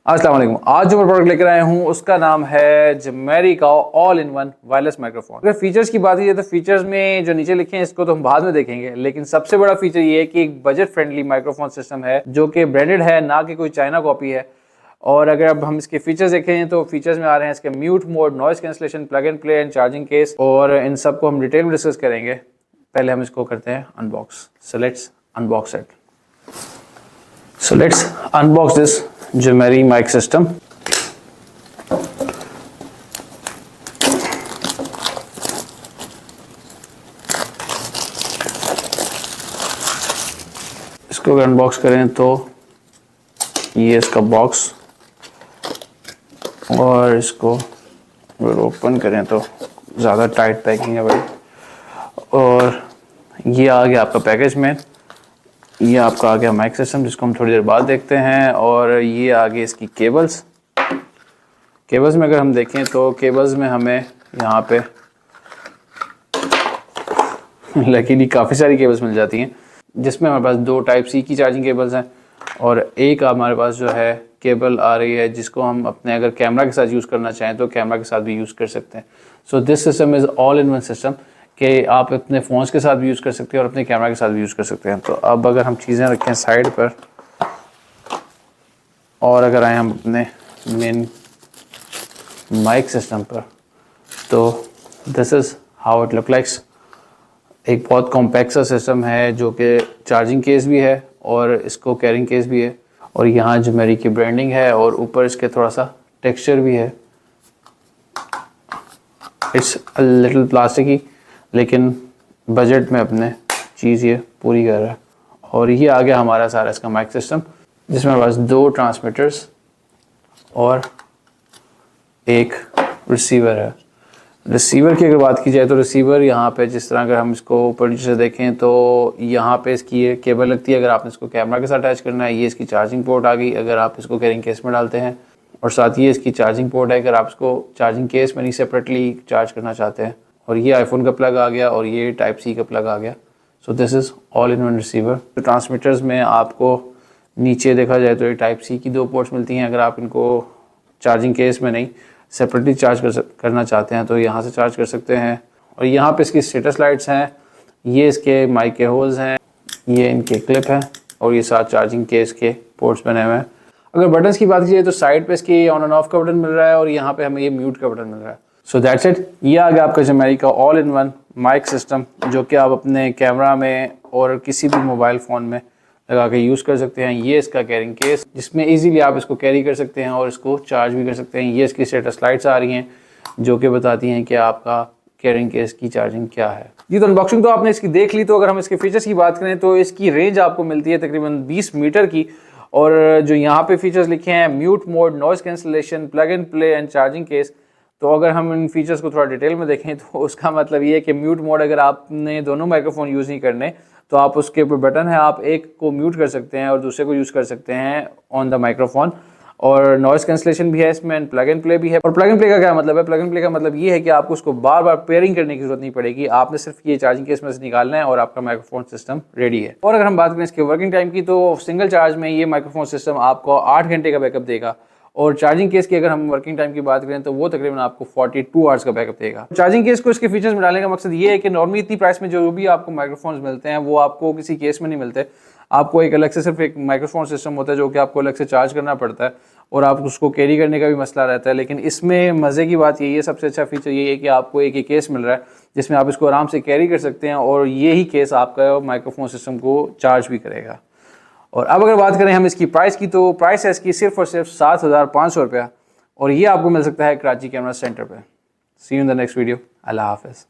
अस्सलाम वालेकुम। आज जो मैं प्रोडक्ट लेकर आया हूँ उसका नाम है जेमेरी का all in one wireless microphone. अगर फीचर्स की बात की तो फीचर्स में जो नीचे लिखे हैं इसको तो हम बाद में देखेंगे, लेकिन सबसे बड़ा फीचर ये है कि एक बजट फ्रेंडली माइक्रोफोन सिस्टम है जो कि ब्रांडेड है, ना कि कोई चाइना कॉपी है। और अगर अब हम इसके फीचर्स देखें तो फीचर्स में आ रहे हैं इसके mute mode, noise cancellation, plug and play and charging case, और इन सब को हम डिटेल में डिस्कस करेंगे। पहले हम इसको करते हैं unbox. So let's unbox it. So let's unbox this Jemery mic system. इसको अगर अनबॉक्स करें तो ये इसका बॉक्स, और इसको अगर ओपन करें तो ज़्यादा टाइट पैकिंग है भाई। और ये आ गया आपका पैकेज में, ये आपका आ गया माइक सिस्टम जिसको हम थोड़ी देर बाद देखते हैं। और ये आ गई इसकी केबल्स। केबल्स में अगर हम देखें तो केबल्स में हमें यहाँ पे लकीली काफ़ी सारी केबल्स मिल जाती हैं, जिसमें हमारे पास 2 टाइप सी की चार्जिंग केबल्स हैं, और एक हमारे पास जो है केबल आ रही है जिसको हम अपने अगर कैमरा के साथ यूज़ करना चाहें तो कैमरा के साथ भी यूज़ कर सकते हैं। So this system is all in one system कि आप अपने फ़ोन्स के साथ भी यूज़ कर सकते हैं और अपने कैमरा के साथ भी यूज़ कर सकते हैं। तो अब अगर हम चीज़ें रखें साइड पर और अगर आए हम अपने मेन माइक सिस्टम पर, तो this is how it look likes. एक बहुत कॉम्पैक्ट सा सिस्टम है जो कि चार्जिंग केस भी है और इसको कैरिंग केस भी है, और यहाँ जेमेरी की ब्रांडिंग है और ऊपर इसके थोड़ा सा टेक्सचर भी है। इट्स अ लिटिल प्लास्टिकी, लेकिन बजट में अपने चीज़ ये पूरी कर रहा है। और ये आ गया हमारा सारा इसका माइक सिस्टम, जिसमें हमारे पास 2 ट्रांसमीटर्स और एक रिसीवर है। रिसीवर की अगर बात की जाए तो रिसीवर यहाँ पे जिस तरह अगर हम इसको ऊपर नीचे से देखें तो यहाँ पे इसकी ये केबल लगती है अगर आपने इसको कैमरा के साथ अटैच करना है। ये इसकी चार्जिंग पोर्ट आ गई अगर आप इसको कैरिंग केस में डालते हैं, और साथ ही इसकी चार्जिंग पोर्ट है अगर आप इसको चार्जिंग केस में नहीं सेपरेटली चार्ज करना चाहते हैं। और ये आईफोन का प्लग आ गया और ये टाइप सी का प्लग आ गया। So this is all in one receiver. तो ट्रांसमीटर्स में आपको नीचे देखा जाए तो ये टाइप सी की 2 पोर्ट्स मिलती हैं। अगर आप इनको चार्जिंग केस में नहीं सेपरेटली चार्ज करना चाहते हैं तो यहाँ से चार्ज कर सकते हैं। और यहाँ पे इसकी स्टेटस लाइट्स हैं, ये इसके माइक के होल्स हैं, ये इनके क्लिप हैं, और ये 7 चार्जिंग केस के पोर्ट्स बने हुए हैं। अगर बटन्स की बात की जाए तो साइड पे इसकी ऑन एंड ऑफ का बटन मिल रहा है और यहाँ पे हमें ये म्यूट का बटन मिल रहा है। So that's it. ये आ गया आपका जेमेरी का all in one mic system, जो कि आप अपने कैमरा में और किसी भी मोबाइल फ़ोन में लगा के यूज़ कर सकते हैं। ये इसका कैरिंग केस जिसमें इजीली आप इसको कैरी कर सकते हैं और इसको चार्ज भी कर सकते हैं। ये इसकी स्टेटस लाइट्स आ रही हैं जो कि बताती हैं कि आपका कैरिंग केस की चार्जिंग क्या है। जी, तो अनबॉक्सिंग तो आपने इसकी देख ली। तो अगर हम इसके फीचर्स की बात करें तो इसकी रेंज आपको मिलती है तकरीबन 20 मीटर की। और जो यहाँ पे फीचर्स लिखे हैं mute mode, noise cancellation, plug and play and charging case, तो अगर हम इन फीचर्स को थोड़ा डिटेल में देखें तो उसका मतलब ये है कि म्यूट मोड अगर आपने दोनों माइक्रोफोन यूज़ नहीं करने तो आप उसके ऊपर बटन है, आप एक को म्यूट कर सकते हैं और दूसरे को यूज़ कर सकते हैं ऑन द माइक्रोफोन। और नॉइस कैंसलेशन भी है इसमें, प्लग एंड प्ले भी है। और प्लग एंड प्ले का क्या मतलब है? प्लग एंड प्ले का मतलब ये है कि आपको उसको बार बार पेयरिंग करने की जरूरत नहीं पड़ेगी, आपने सिर्फ ये चार्जिंग केस में से निकालना है और आपका माइक्रोफोन सिस्टम रेडी है। और अगर हम बात करें इसके वर्किंग टाइम की तो सिंगल चार्ज में ये माइक्रोफोन सिस्टम आपको 8 घंटे का बैकअप देगा। और चार्जिंग केस की अगर हम वर्किंग टाइम की बात करें तो वो तकरीबन आपको 42 आवर्स का बैकअप देगा। चार्जिंग केस को इसके फीचर्स में डालने का मकसद ये है कि नॉर्मली इतनी प्राइस में जो भी आपको माइक्रोफोन्स मिलते हैं वो आपको किसी केस में नहीं मिलते। आपको एक अलग से सिर्फ एक माइक्रोफोन सिस्टम होता है जो कि आपको अलग से चार्ज करना पड़ता है और आप उसको कैरी करने का भी मसला रहता है। लेकिन इसमें मज़े की बात यही है, सबसे अच्छा फीचर ये है कि आपको एक ही केस मिल रहा है जिसमें आप इसको आराम से कैरी कर सकते हैं, और यही केस आपका माइक्रोफोन सिस्टम को चार्ज भी करेगा। और अब अगर बात करें हम इसकी प्राइस की तो प्राइस है इसकी सिर्फ और सिर्फ 7,500 रुपया, और ये आपको मिल सकता है कराची कैमरा सेंटर पे। See you in the next video. अल्लाह हाफिज़।